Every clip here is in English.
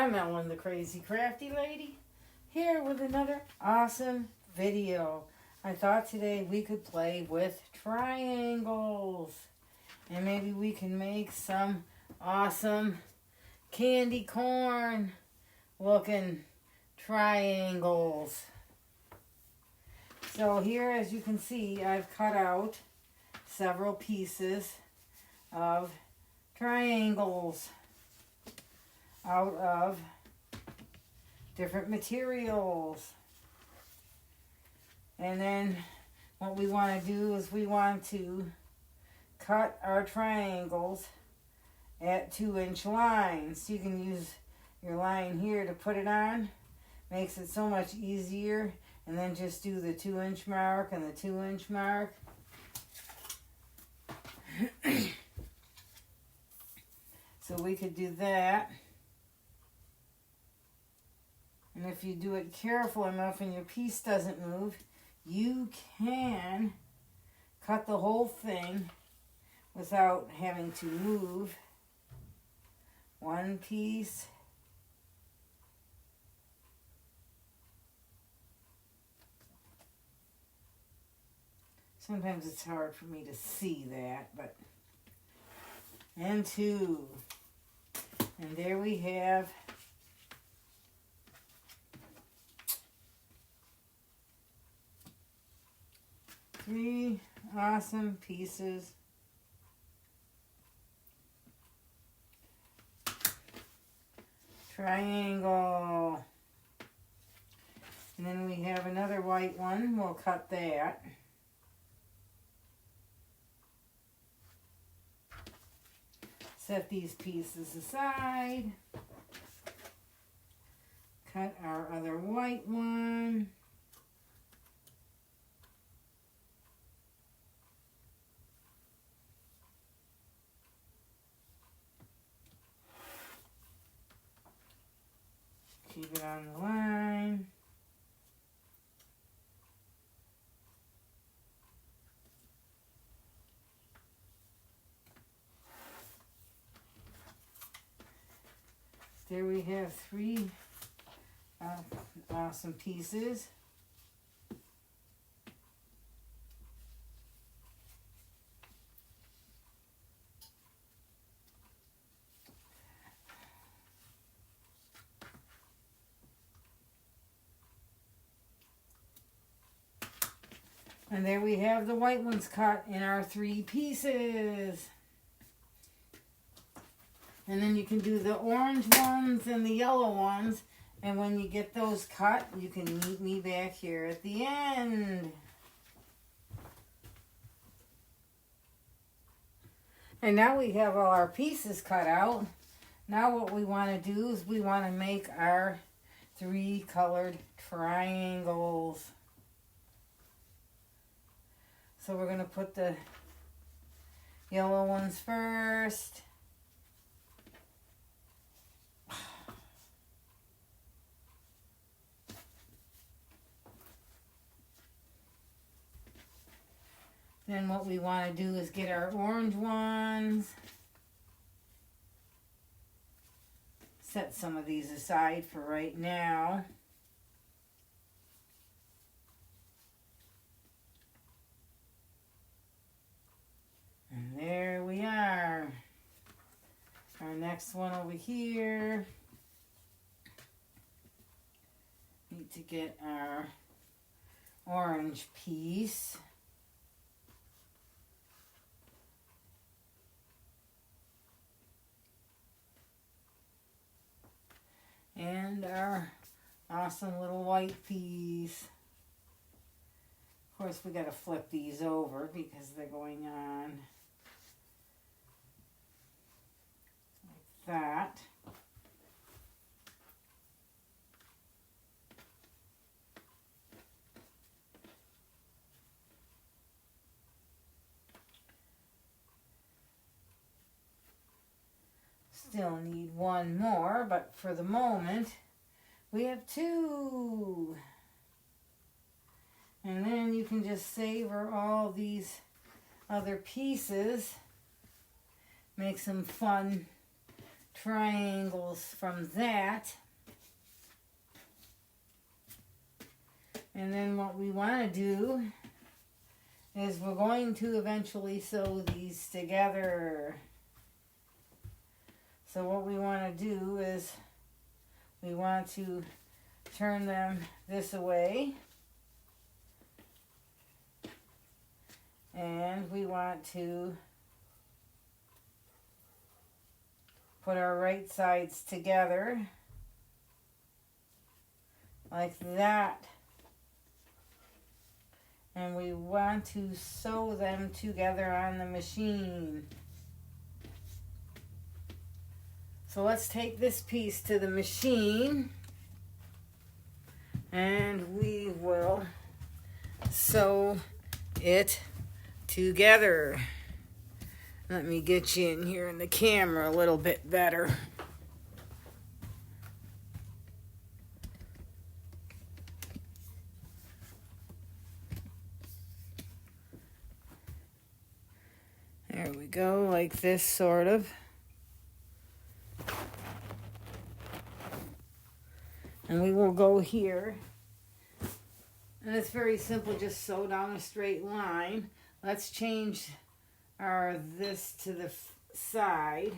I'm Ellen, the Crazy Crafty Lady, here with another awesome video. I thought today we could play with triangles, and maybe we can make some awesome candy corn looking triangles. So here, as you can see, I've cut out several pieces of triangles out of different materials. And then what we want to do is we want to cut our triangles at 2-inch lines. You can use your line here to put it on. Makes it so much easier. And then just do the 2-inch mark and the 2-inch mark. So we could do that. And if you do it careful enough and your piece doesn't move, you can cut the whole thing without having to move one piece. Sometimes it's hard for me to see that, but and 2. And there we have three awesome pieces triangle. And then we have another white one. We'll cut that. Set these pieces aside. Cut our other white one. Keep it on the line. There we have 3 awesome pieces. And there we have the white ones cut in our 3 pieces. And then you can do the orange ones and the yellow ones. And when you get those cut, you can meet me back here at the end. And now we have all our pieces cut out. Now what we want to do is we want to make our 3 colored triangles. So we're going to put the yellow ones first. Then what we want to do is get our orange ones. Set some of these aside for right now. And there we are. Our next one over here. Need to get our orange piece. And our awesome little white piece. Of course, we got to flip these over because they're going on like that. Still need one more, but for the moment, we have 2. And then you can just savor all these other pieces. Make some fun triangles from that. And then what we want to do is we're going to eventually sew these together. So what we want to do is we want to turn them this way. And we want to put our right sides together like that. And we want to sew them together on the machine. So let's take this piece to the machine and we will sew it together. Let me get you in here in the camera a little bit better. There we go, like this sort of. And we will go here. And it's very simple, just sew down a straight line. Let's change our this to the side.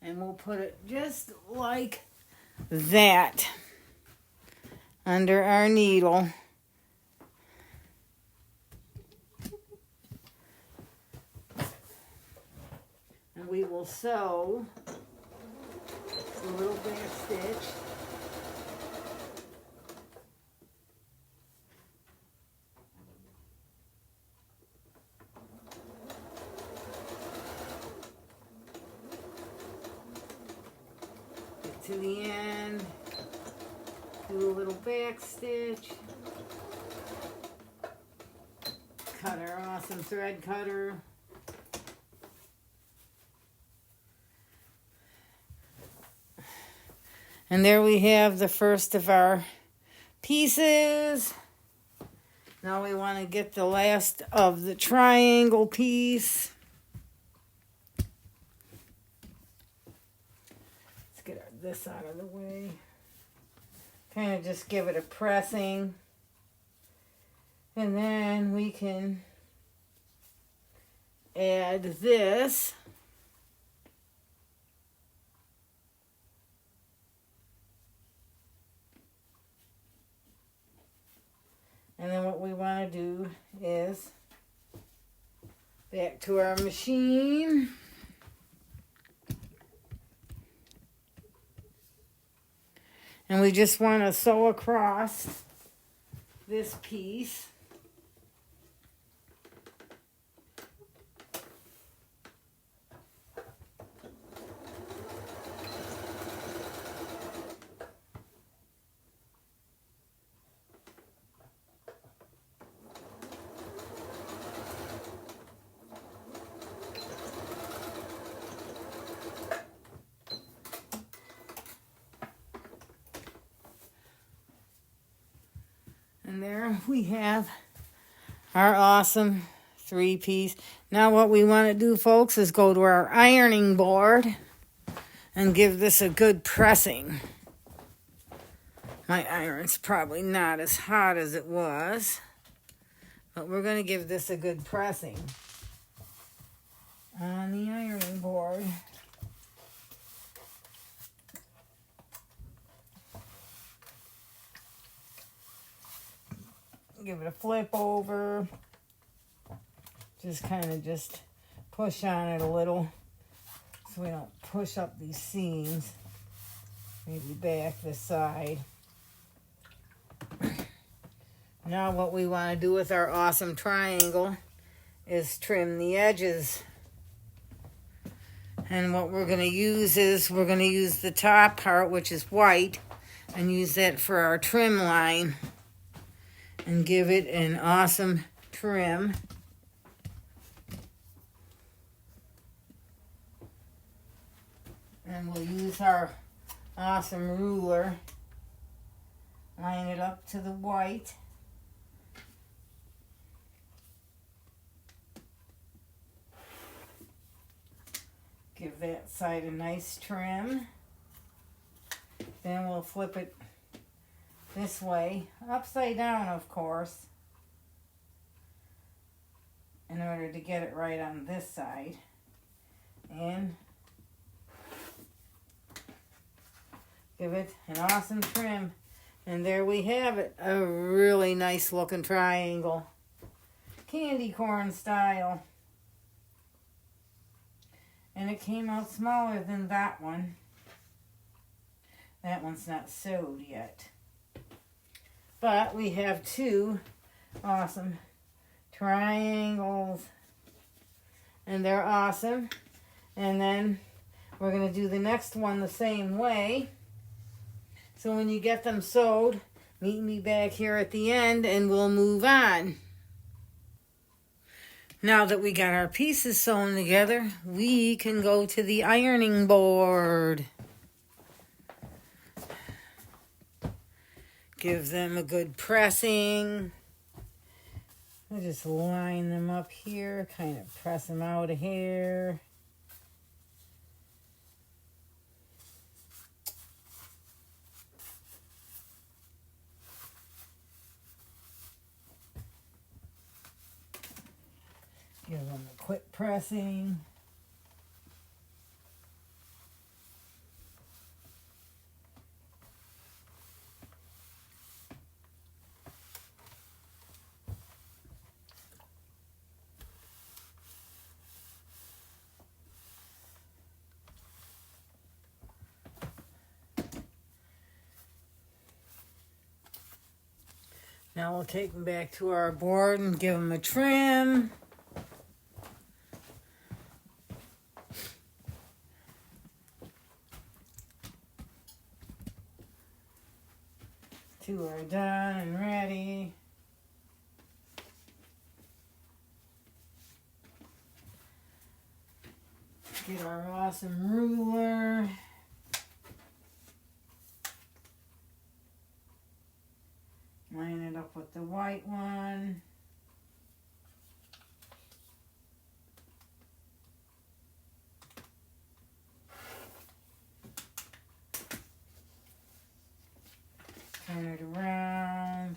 And we'll put it just like that under our needle. And we will sew a little back stitch. Get to the end, do a little back stitch, cut our awesome thread cutter. And there we have the first of our pieces. Now we want to get the last of the triangle piece. Let's get this out of the way. Kind of just give it a pressing. And then we can add this. And then what we want to do is back to our machine. And we just want to sew across this piece. And there we have our awesome 3-piece. Now what we want to do, folks, is go to our ironing board and give this a good pressing. My iron's probably not as hot as it was, but we're going to give this a good pressing on the ironing board. Give it a flip over. Just kind of just push on it a little so we don't push up these seams. Maybe back this side. Now what we want to do with our awesome triangle is trim the edges. And what we're going to use is we're going to use the top part, which is white, and use that for our trim line. And give it an awesome trim. And we'll use our awesome ruler. Line it up to the white. Give that side a nice trim. Then we'll flip it this way, upside down of course, in order to get it right on this side. And give it an awesome trim. And there we have it, a really nice looking triangle. Candy corn style. And it came out smaller than that one. That one's not sewed yet. But we have two awesome triangles. And they're awesome. And then we're going to do the next one the same way. So when you get them sewed, meet me back here at the end and we'll move on. Now that we got our pieces sewn together, we can go to the ironing board. Give them a good pressing. I just line them up here, kind of press them out of here. Give them a quick pressing. Now we'll take them back to our board and give them a trim. Two are done and ready. Get our awesome ruler. Line it up with the white one. Turn it around.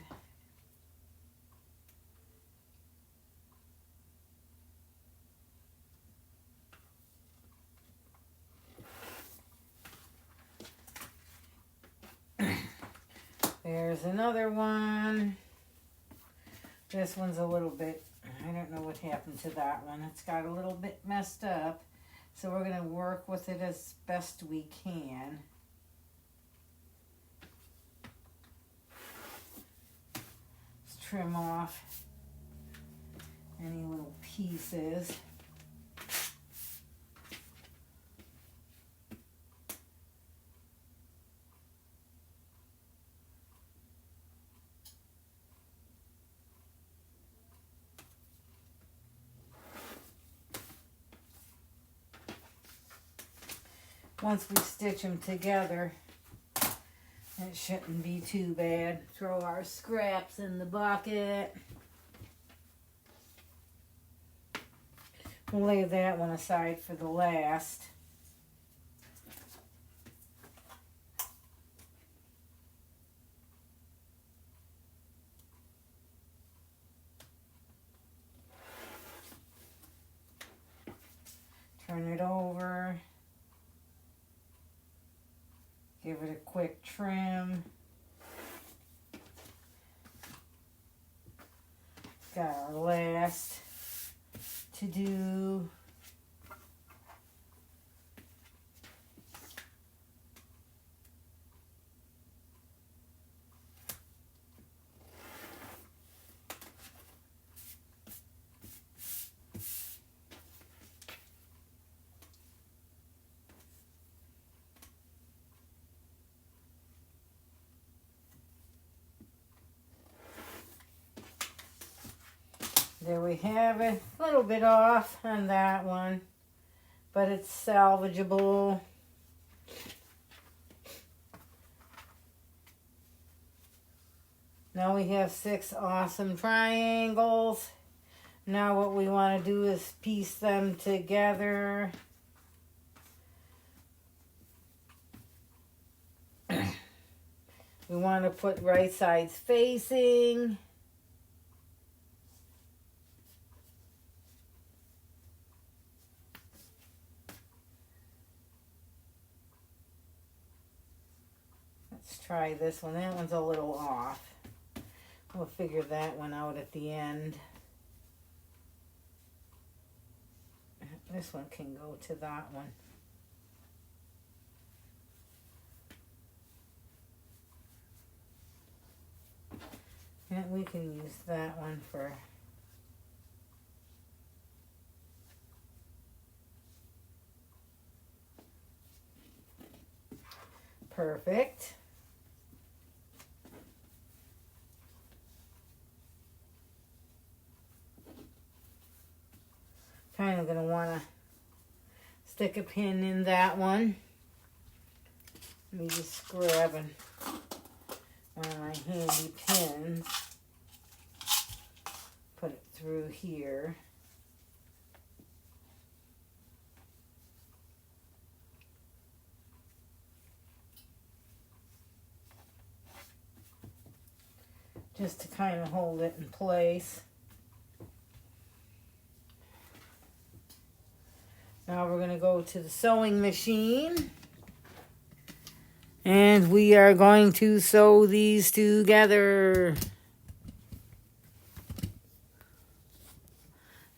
There's another one. This one's a little bit, I don't know what happened to that one. It's got a little bit messed up. So we're going to work with it as best we can. Let's trim off any little pieces. Once we stitch them together, it shouldn't be too bad. Throw our scraps in the bucket. We'll lay that one aside for the last. Turn it over. Give it a quick trim. Got our last to do. There we have it. A little bit off on that one, but it's salvageable. Now we have 6 awesome triangles. Now what we want to do is piece them together. We want to put right sides facing. Let's try this one. That one's a little off. We'll figure that one out at the end. This one can go to that one. And we can use that one for perfect. Kind of going to want to stick a pin in that one. Let me just grab one of my handy pins. Put it through here. Just to kind of hold it in place. Now we're going to go to the sewing machine. And we are going to sew these together.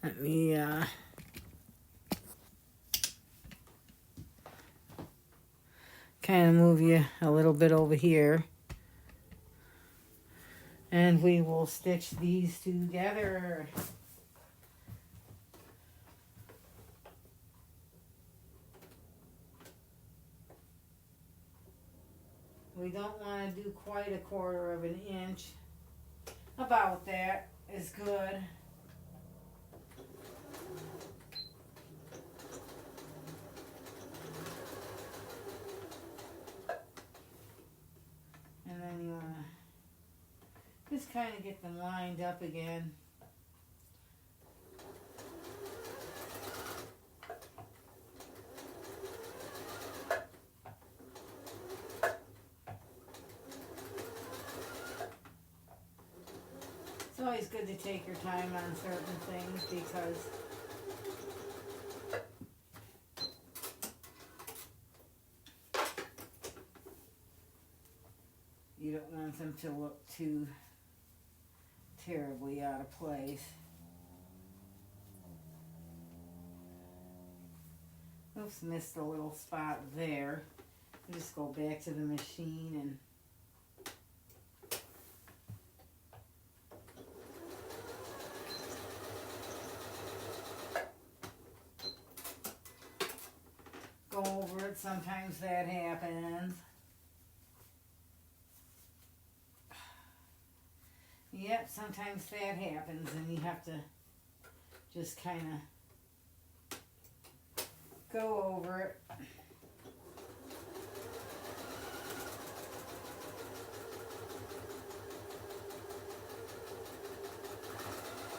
Let me kind of move you a little bit over here. And we will stitch these together. We don't want to do quite 1/4 of an inch. About that is good. And then you want to just kind of get them lined up again. It's always good to take your time on certain things because you don't want them to look too terribly out of place. Oops, missed a little spot there. Just go back to the machine and go over it. Sometimes that happens. Yep, sometimes that happens and you have to just kind of go over it.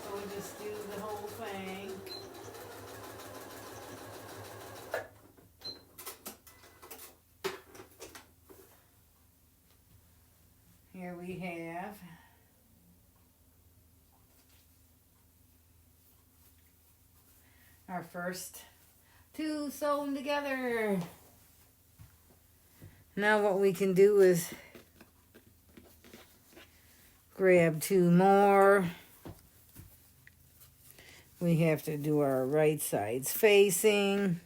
So we just do the whole thing. Here we have our first 2 sewn together. Now what we can do is grab 2 more. We have to do our right sides facing.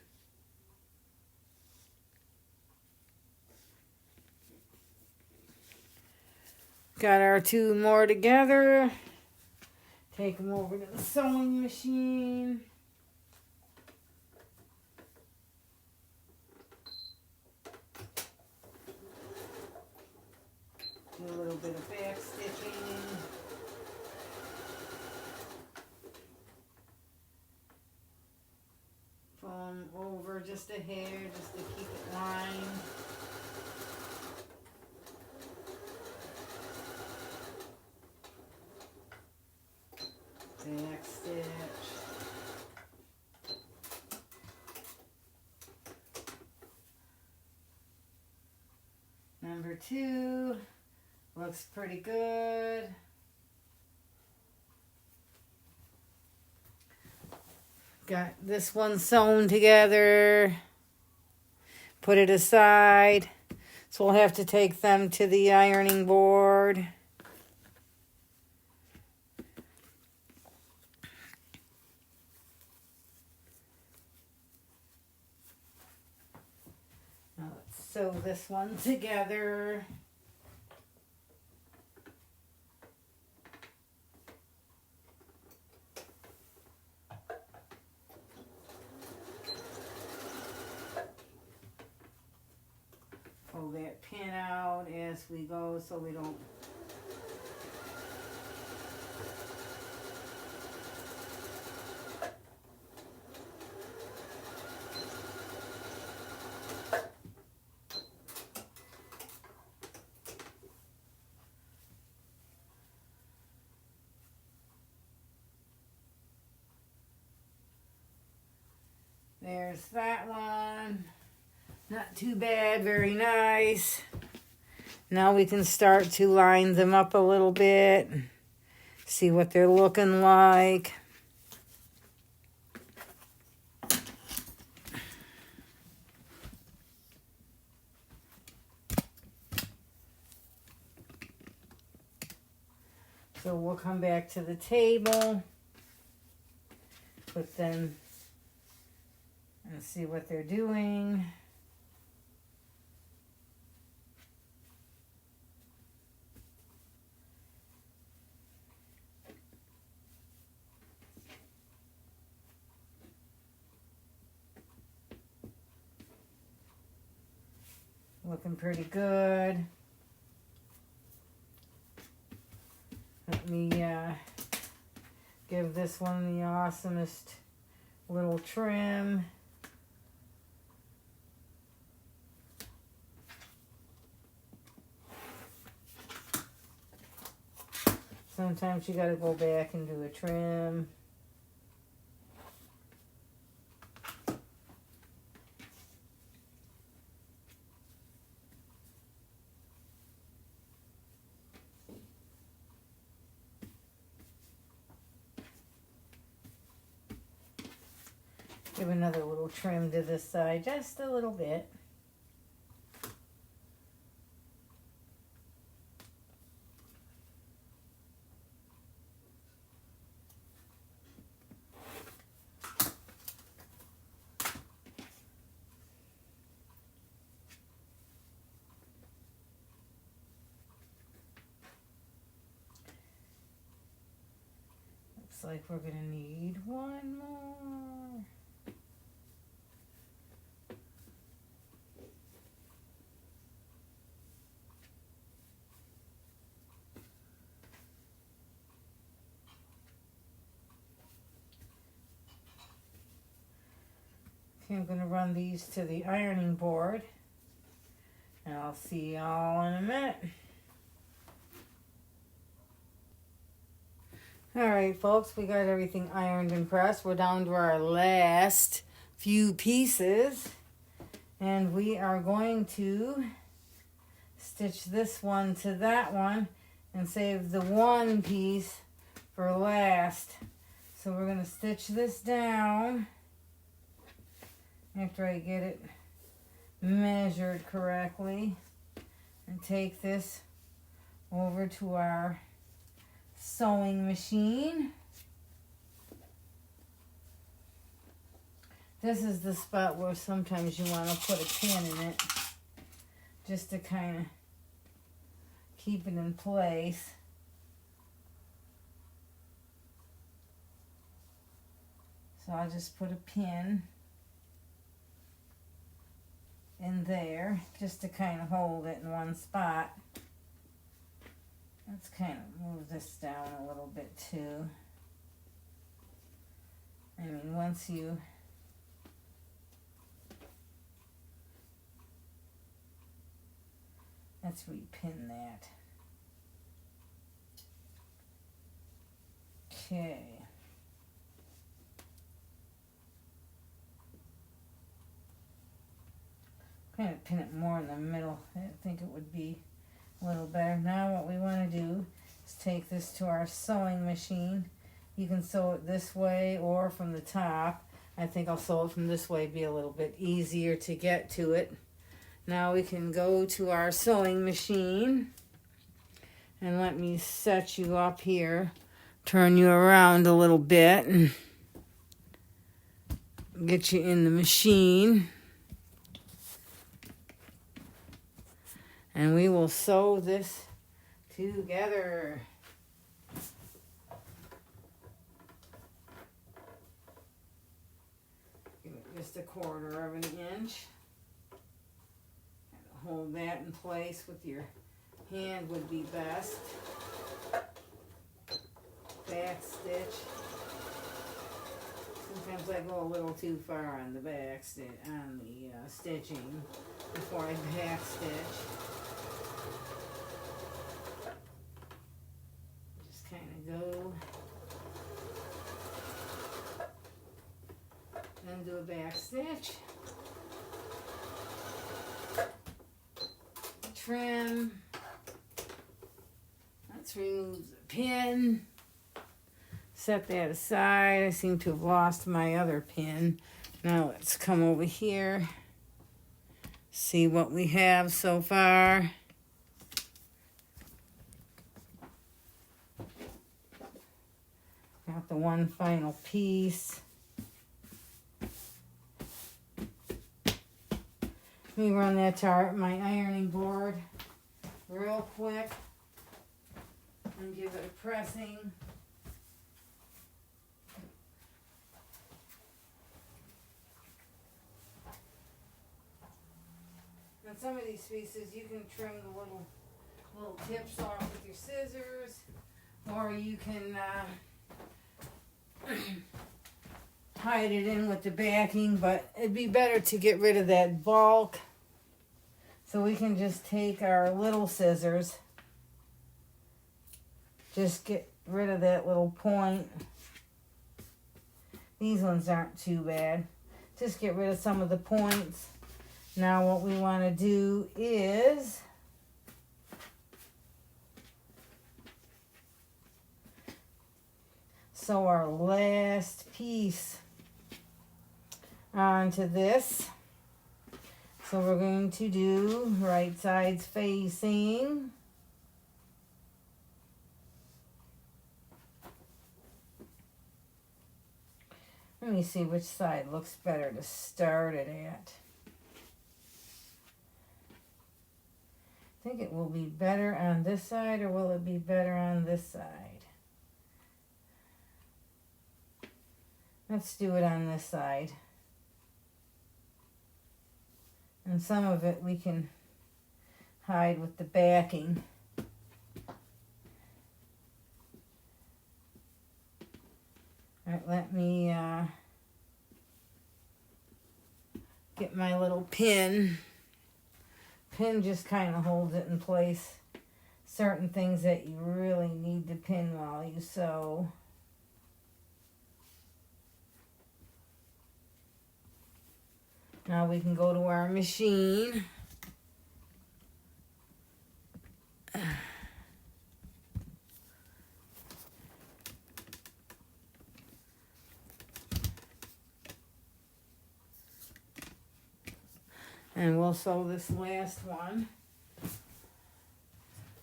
Got our 2 more together. Take them over to the sewing machine. Do a little bit of back stitching. Foam over just a hair just to keep it lined. Back stitch. Number 2. Looks pretty good. Got this one sewn together. Put it aside. So we'll have to take them to the ironing board. Now let's sew this one together. Pull that pin out as we go so we don't There's that one. Not too bad, very nice. Now we can start to line them up a little bit. See what they're looking like. So we'll come back to the table. Put them and see what they're doing. Looking pretty good. Let me give this one the awesomest little trim. Sometimes you gotta go back and do a trim. Give another little trim to this side, just a little bit. Looks like we're gonna need one more. Okay, I'm gonna run these to the ironing board, and I'll see y'all in a minute. Alright folks, we got everything ironed and pressed. We're down to our last few pieces, and we are going to stitch this one to that one and save the one piece for last. So we're going to stitch this down after I get it measured correctly, and take this over to our sewing machine. This is the spot where sometimes you want to put a pin in it just to kind of keep it in place. So I'll just put a pin in there just to kind of hold it in one spot. Let's kind of move this down a little bit too. I mean, once you let's repin that. Okay. Kind of pin it more in the middle. I think it would be a little better. Now what we want to do is take this to our sewing machine. You can sew it this way or from the top. I think I'll sew it from this way, be a little bit easier to get to it. Now we can go to our sewing machine, and let me set you up here, turn you around a little bit and get you in the machine. And we will sew this together. Give it just 1/4 of an inch. Hold that in place with your hand would be best. Back stitch. Sometimes I go a little too far on the back stitching before I back stitch. Just kind of go. Then do a back stitch. Trim. Let's remove the pin. Set that aside. I seem to have lost my other pin. Now let's come over here. See what we have so far. Got the one final piece. Let me run that to my ironing board real quick and give it a pressing. And some of these pieces you can trim the little tips off with your scissors, or you can hide it in with the backing, but it'd be better to get rid of that bulk. So we can just take our little scissors, just get rid of that little point. These ones aren't too bad. Just get rid of some of the points. Now what we want to do is sew our last piece onto this. So we're going to do right sides facing. Let me see which side looks better to start it at. I think it will be better on this side, or will it be better on this side? Let's do it on this side. And some of it we can hide with the backing. All right, let me get my little pin. Pin just kind of holds it in place. Certain things that you really need to pin while you sew. Now we can go to our machine. And we'll sew this last one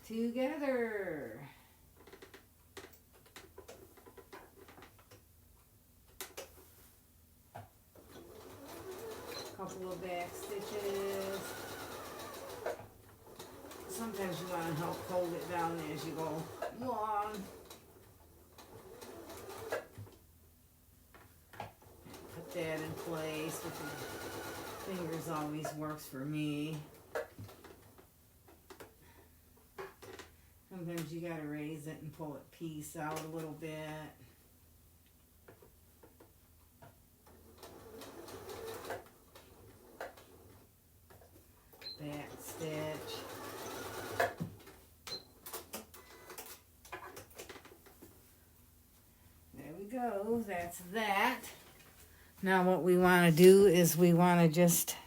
together. Couple of back stitches. Sometimes you want to help hold it down as you go along. Put that in place with your fingers. Always works for me. Sometimes you gotta raise it and pull it piece out a little bit. Back stitch. There we go. That's that. Now what we want to do is we want to just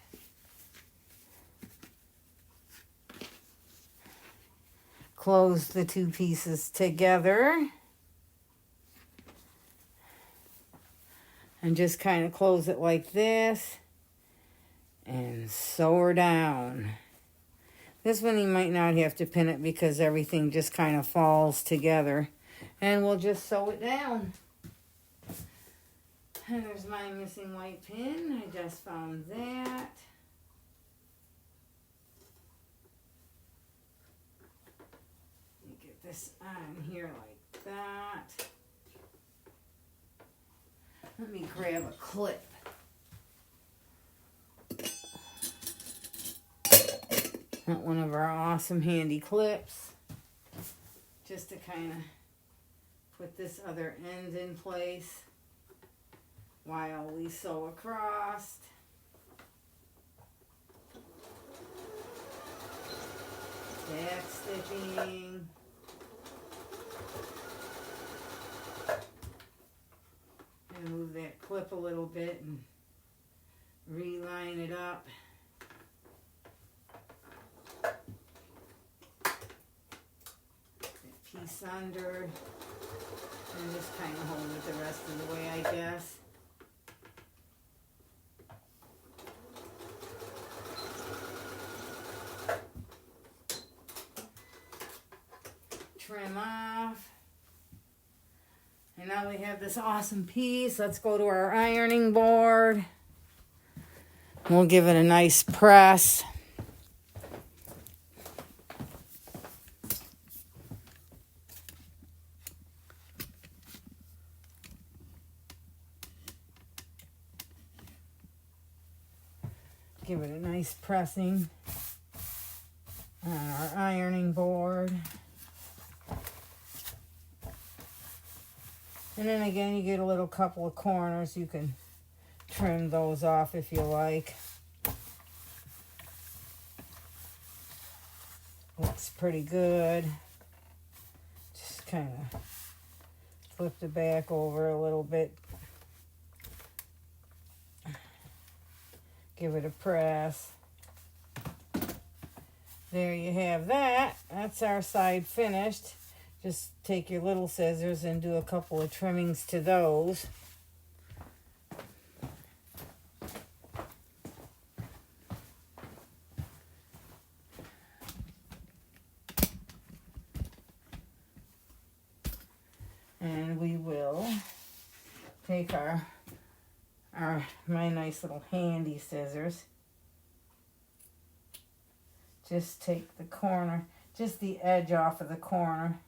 close the two pieces together. And just kind of close it like this. And sew her down. This one you might not have to pin it because everything just kind of falls together. And we'll just sew it down. And there's my missing white pin. I just found that. Get this on here like that. Let me grab a clip. Not one of our awesome handy clips. Just to kind of put this other end in place while we sew across. Back stitching. And move that clip a little bit and reline it up. Piece under and just kind of hold it the rest of the way, I guess. Trim off. And now we have this awesome piece. Let's go to our ironing board. We'll give it a nice press. Give it a nice pressing on our ironing board. And then again, you get a little couple of corners. You can trim those off if you like. Looks pretty good. Just kind of flip the back over a little bit. Give it a press. There you have that. That's our side finished. Just take your little scissors and do a couple of trimmings to those. And we will take my nice little handy scissors. Just take the corner, just the edge off of the corner.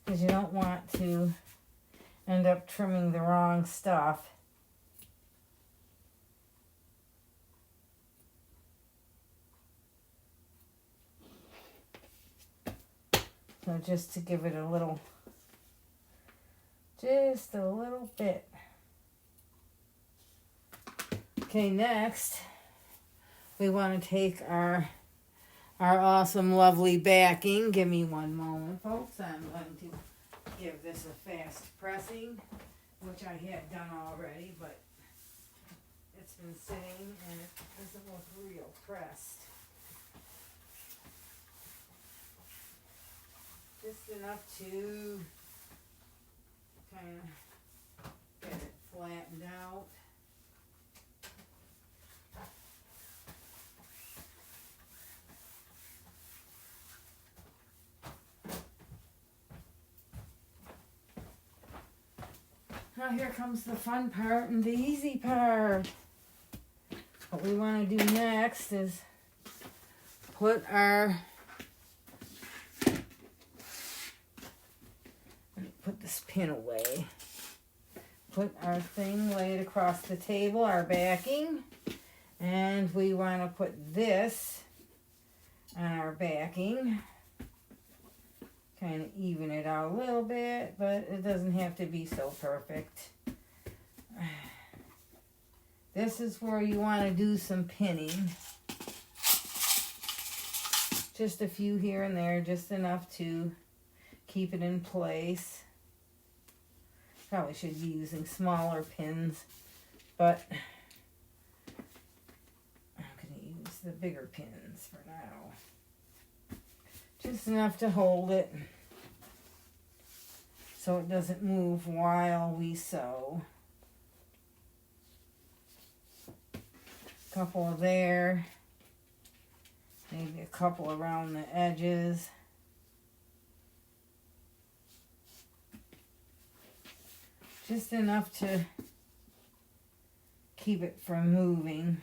Because you don't want to end up trimming the wrong stuff. So just to give it a little, just a little bit. Okay, next we want to take our awesome, lovely backing. Give me one moment, folks. I'm going to give this a fast pressing, which I had done already, but it's been sitting and it doesn't look real pressed. Just enough to kind of get it flattened out. Now here comes the fun part and the easy part. What we want to do next is put our, put this pin away. Put our thing laid across the table, our backing, and we want to put this on our backing. Kind of even it out a little bit, but it doesn't have to be so perfect. This is where you want to do some pinning. Just a few here and there, just enough to keep it in place. Probably should be using smaller pins, but I'm going to use the bigger pins for now. Just enough to hold it so it doesn't move while we sew. A couple there. Maybe a couple around the edges. Just enough to keep it from moving.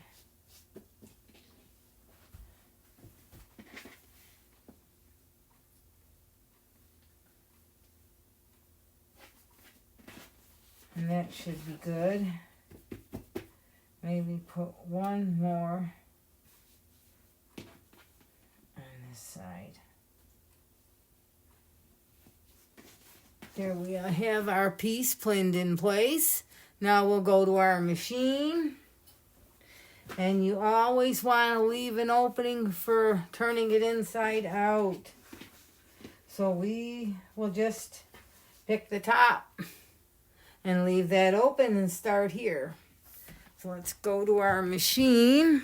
And that should be good. Maybe put one more on this side. There we have our piece pinned in place. Now we'll go to our machine. And you always want to leave an opening for turning it inside out. So we will just pick the top and leave that open and start here. So let's go to our machine.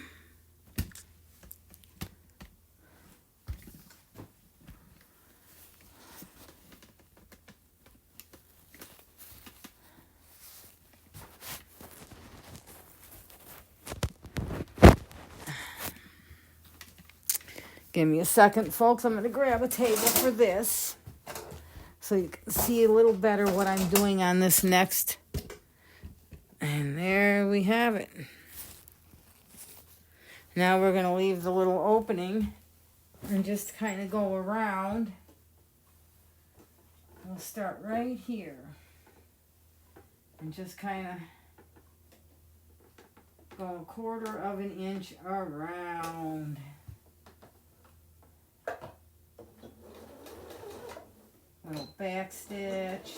Give me a second, folks. I'm going to grab a table for this so you can see a little better what I'm doing on this next. And there we have it. Now we're going to leave the little opening and just kind of go around. We'll start right here and just kind of go 1/4 of an inch around. Little back stitch.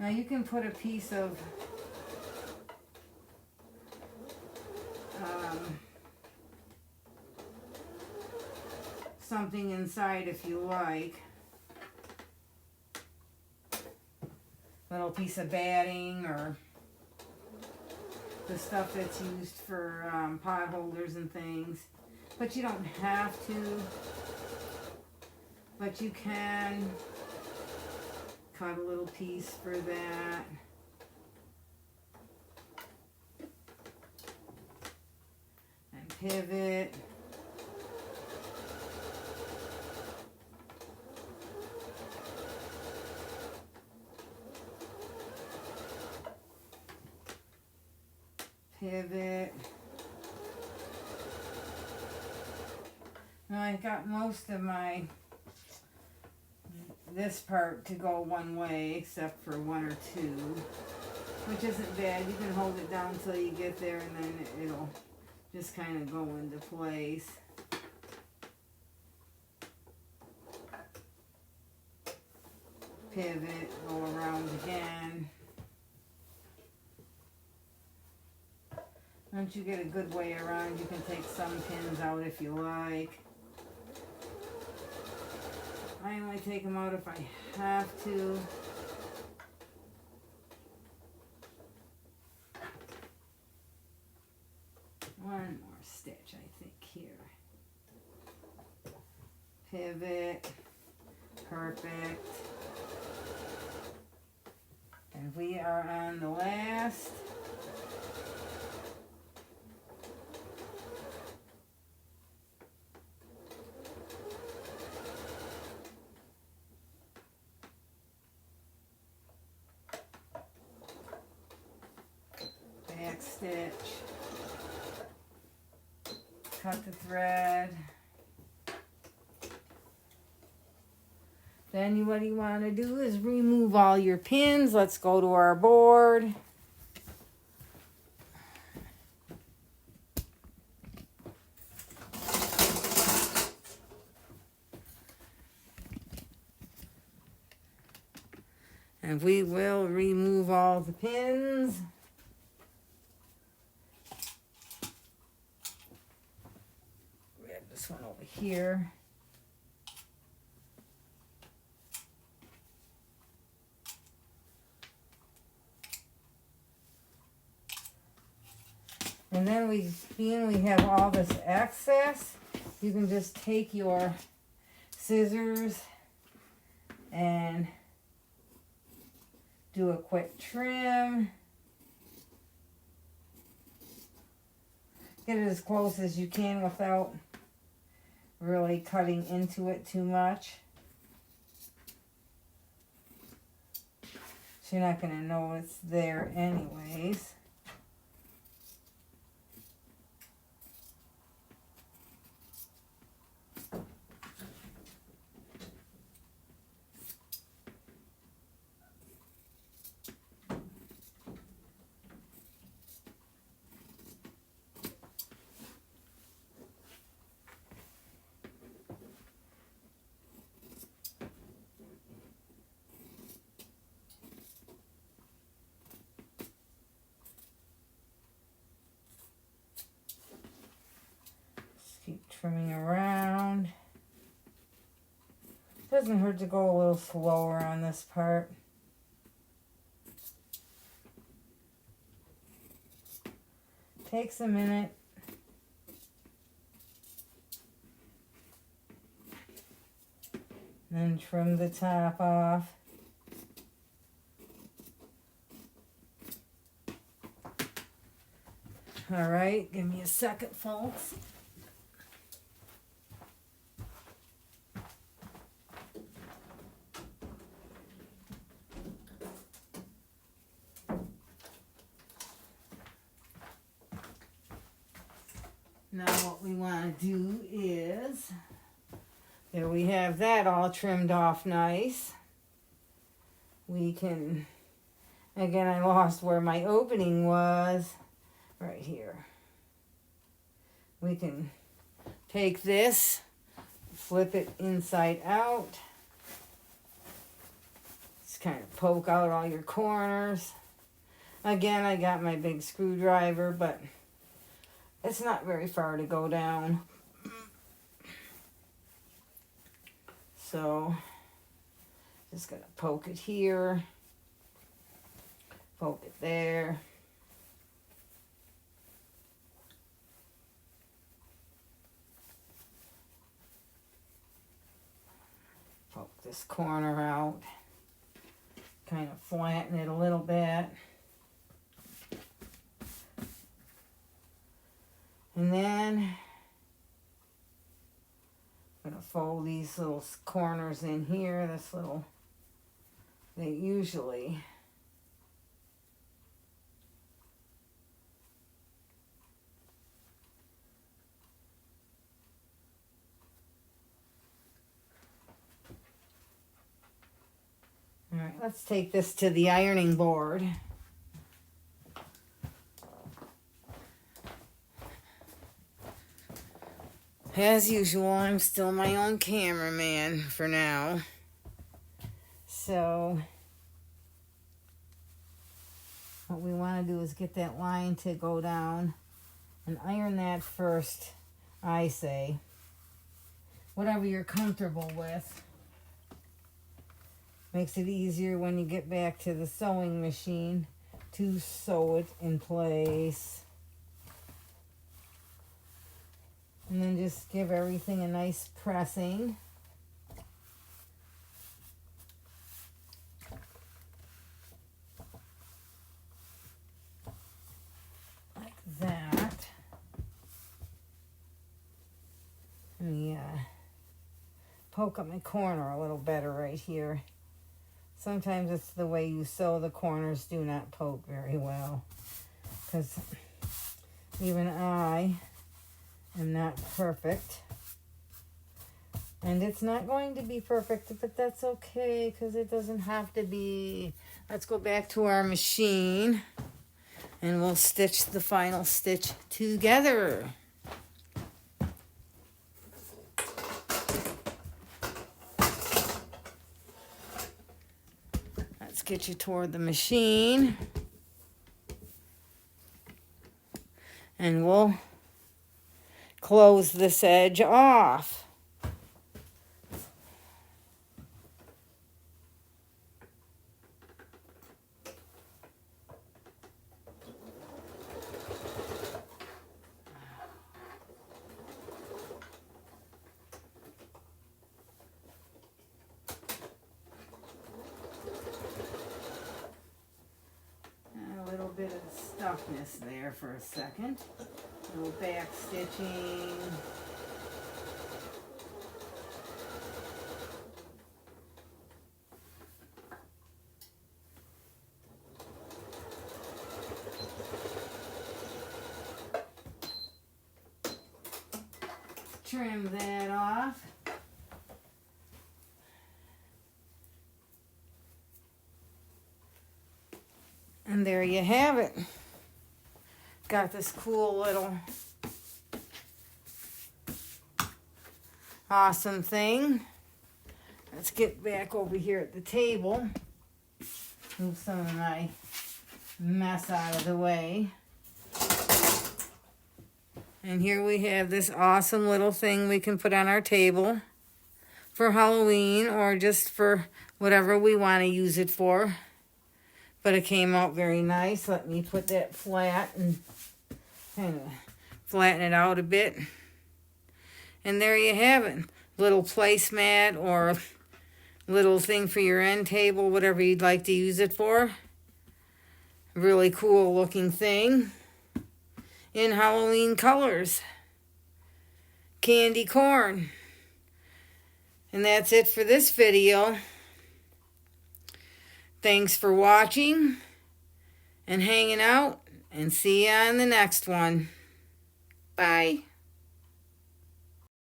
Now you can put a piece of something inside if you like. Little piece of batting or the stuff that's used for pot holders and things. But you don't have to. But you can cut a little piece for that. And pivot. Pivot. Now I got most of this part to go one way except for 1 or 2, which isn't bad. You can hold it down until you get there and then it'll just kind of go into place. Pivot, go around again. Once you get a good way around, you can take some pins out if you like. I only take them out if I have to. One more stitch, I think, here. Pivot. Perfect. And we are on the last. Back stitch, cut the thread. Then what you want to do is remove all your pins. Let's go to our board. And we will remove all the pins. Grab this one over here. And then being we have all this excess, you can just take your scissors and do a quick trim. Get it as close as you can without really cutting into it too much. So you're not going to know it's there anyways. Keep trimming around. Doesn't hurt to go a little slower on this part. Takes a minute. Then trim the top off. All right, give me a second, folks. Now what we want to do is, there we have that all trimmed off nice. We can, again, I lost where my opening was, right here. We can take this, flip it inside out. Just kind of poke out all your corners. Again, I got my big screwdriver, but it's not very far to go down. So, just gonna poke it here, poke it there. Poke this corner out, kind of flatten it a little bit. And then I'm going to fold these little corners in here. This little, they usually all right, let's take this to the ironing board. As usual, I'm still my own cameraman for now. So, what we want to do is get that line to go down and iron that first, I say. Whatever you're comfortable with. Makes it easier when you get back to the sewing machine to sew it in place. And then just give everything a nice pressing. Like that. Let me poke up my corner a little better right here. Sometimes it's the way you sew, the corners do not poke very well. Because even I am not perfect. And it's not going to be perfect, but that's okay because it doesn't have to be. Let's go back to our machine and we'll stitch the final stitch together. Let's get you toward the machine. And we'll close this edge off. bit of stuckness there for a second. A little back stitching. Trim that off. And there you have it. Got this cool little awesome thing. Let's get back over here at the table. Move some of my mess out of the way. And here we have this awesome little thing we can put on our table for Halloween or just for whatever we want to use it for. But it came out very nice. Let me put that flat and kind of flatten it out a bit. And there you have it. Little placemat or little thing for your end table, whatever you'd like to use it for. Really cool looking thing. In Halloween colors. Candy corn. And that's it for this video. Thanks for watching and hanging out, and see you on the next one. Bye.